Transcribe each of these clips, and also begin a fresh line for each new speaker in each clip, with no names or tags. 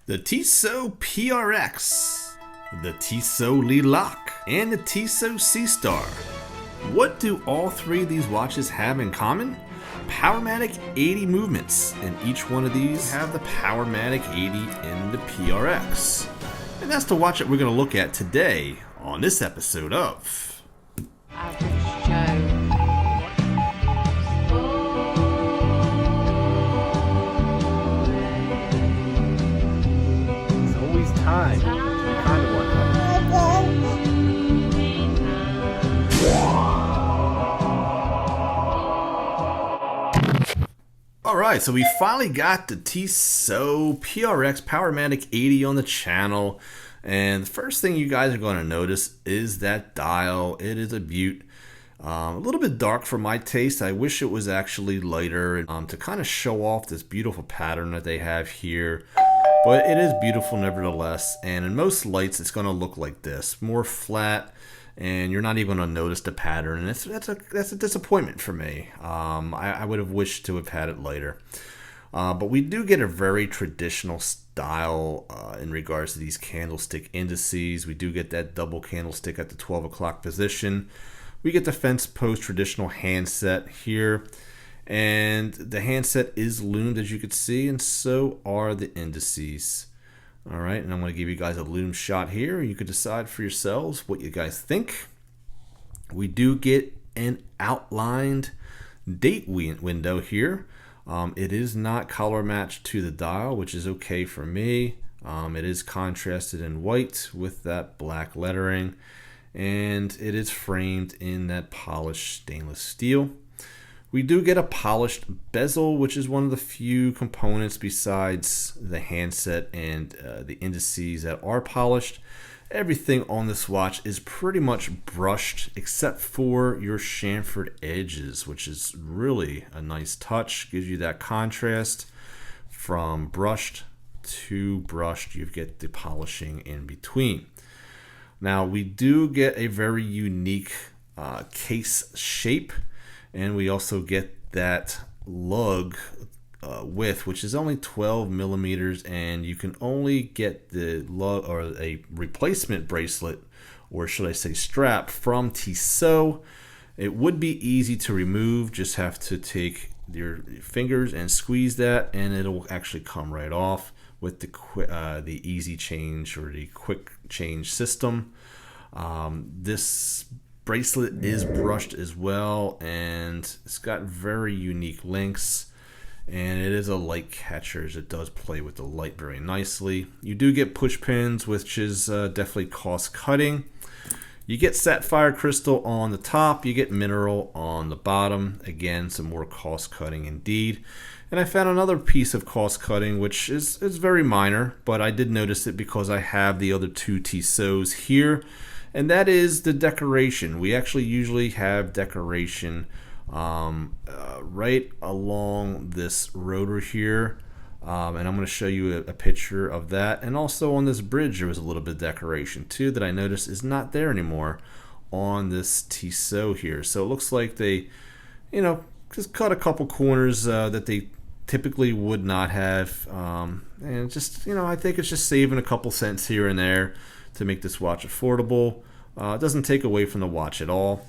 The TISSOT PRX, the TISSOT Lilac, and the TISSOT Seastar. What do all three of these watches have in common? Powermatic 80 movements, and each one of these have the Powermatic 80 in the PRX. And that's the watch that we're going to look at today on this episode of
Average Joe.
It's always time. You kind of want that.
Alright, so we finally got the TISSOT PRX Powermatic 80 on the channel. And the first thing you guys are going to notice is that dial. It is a beaut. A little bit dark for my taste. I wish it was actually lighter to kind of show off this beautiful pattern that they have here. But it is beautiful nevertheless. And in most lights, it's going to look like this. More flat. And you're not even going to notice the pattern. And that's a disappointment for me. I would have wished to have had it lighter. But we do get a very traditional style in regards to these candlestick indices. We do get that double candlestick at the 12 o'clock position. We get the fence post traditional handset here. And the handset is loomed, as you can see, and so are the indices. All right, and I'm going to give you guys a loom shot here. You can decide for yourselves what you guys think. We do get an outlined date window here. It is not color matched to the dial, which is okay for me. It is contrasted in white with that black lettering, and it is framed in that polished stainless steel. We do get a polished bezel, which is one of the few components besides the handset and the indices that are polished. Everything on this watch is pretty much brushed except for your chamfered edges, which is really a nice touch. Gives you that contrast from brushed to brushed. You get the polishing in between. Now we do get a very unique case shape. And we also get that lug width, which is only 12 millimeters, and you can only get the lug or a replacement bracelet, or should I say strap, from TISSOT. It would be easy to remove. Just have to take your fingers and squeeze that, and it'll actually come right off with the easy change or the quick change system. This bracelet is brushed as well, and it's got very unique links, and it is a light catcher, as it does play with the light very nicely. You do get push pins, which is definitely cost cutting. You get sapphire crystal on the top, you get mineral on the bottom. Again, some more cost cutting indeed. And I found another piece of cost cutting, which is very minor, but I did notice it because I have the other two TISSOTs here. And that is the decoration. We actually usually have decoration right along this rotor here. And I'm going to show you a picture of that. And also on this bridge, there was a little bit of decoration too that I noticed is not there anymore on this TISSOT here. So it looks like they, just cut a couple corners that they typically would not have. And just, I think it's just saving a couple cents here and there to make this watch affordable. It doesn't take away from the watch at all.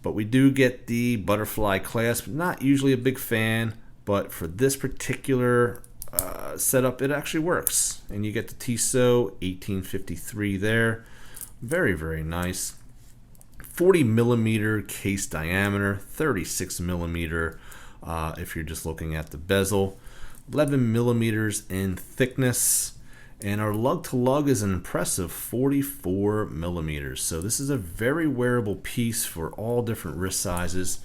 But we do get the butterfly clasp. Not usually a big fan, but for this particular setup, it actually works. And you get the TISSOT 1853 there. Very, very nice. 40 millimeter case diameter, 36 millimeter if you're just looking at the bezel. 11 millimeters in thickness. And our lug to lug is an impressive 44 millimeters. So this is a very wearable piece for all different wrist sizes.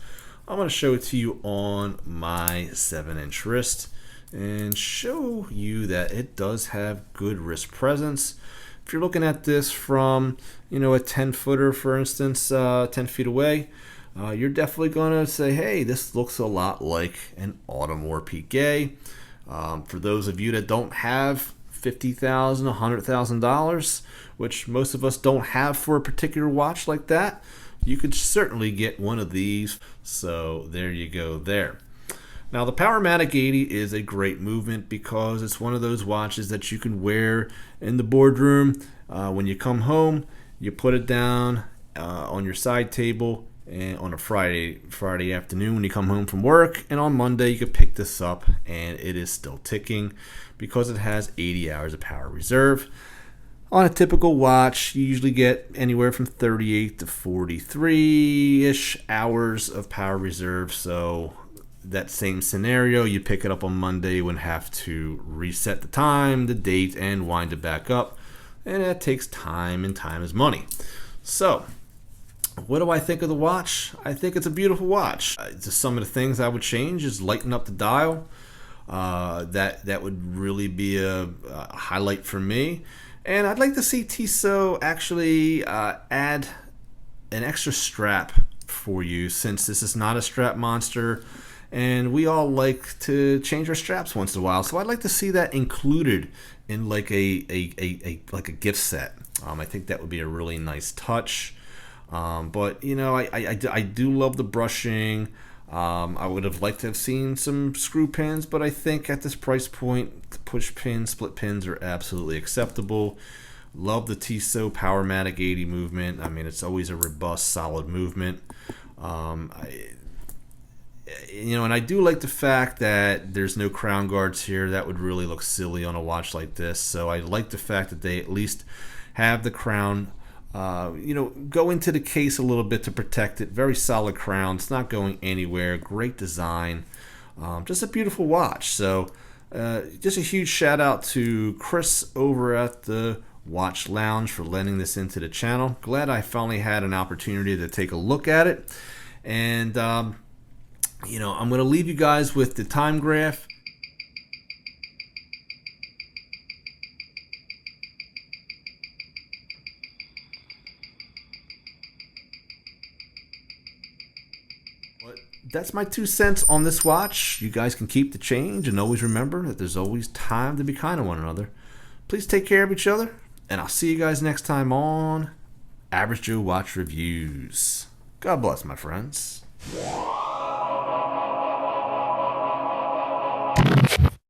I'm going to show it to you on my 7-inch wrist and show you that it does have good wrist presence. If you're looking at this from, a 10-footer, for instance, 10 feet away, you're definitely going to say, hey, this looks a lot like an Audemars Piguet. For those of you that don't have $50,000, $100,000, which most of us don't have for a particular watch like that, you could certainly get one of these. So there you go there. Now the Powermatic 80 is a great movement because it's one of those watches that you can wear in the boardroom. When you come home, you put it down on your side table, and on a Friday afternoon when you come home from work, and on Monday you can pick this up and it is still ticking because it has 80 hours of power reserve. On a typical watch, you usually get anywhere from 38 to 43-ish hours of power reserve. So that same scenario, you pick it up on Monday, you would have to reset the time, the date, and wind it back up. And that takes time, and time is money. So what do I think of the watch? I think it's a beautiful watch. Just some of the things I would change is lighten up the dial. That would really be a highlight for me. And I'd like to see Tissot actually add an extra strap for you, since this is not a strap monster and we all like to change our straps once in a while. So I'd like to see that included in like a gift set. I think that would be a really nice touch. But you know, I do love the brushing. I would have liked to have seen some screw pins, but I think at this price point, the push pins, split pins are absolutely acceptable. Love the Tissot Powermatic 80 movement. I mean, it's always a robust, solid movement. And I do like the fact that there's no crown guards here. That would really look silly on a watch like this. So I like the fact that they at least have the crown go into the case a little bit to protect it. Very solid crown. It's not going anywhere. Great design. Just a beautiful watch. So just a huge shout out to Chris over at the Watch Lounge for lending this into the channel. Glad I finally had an opportunity to take a look at it. And I'm going to leave you guys with the time graph. That's my 2 cents on this watch. You guys can keep the change, and always remember that there's always time to be kind to one another. Please take care of each other, and I'll see you guys next time on Average Joe Watch Reviews. God bless, my friends.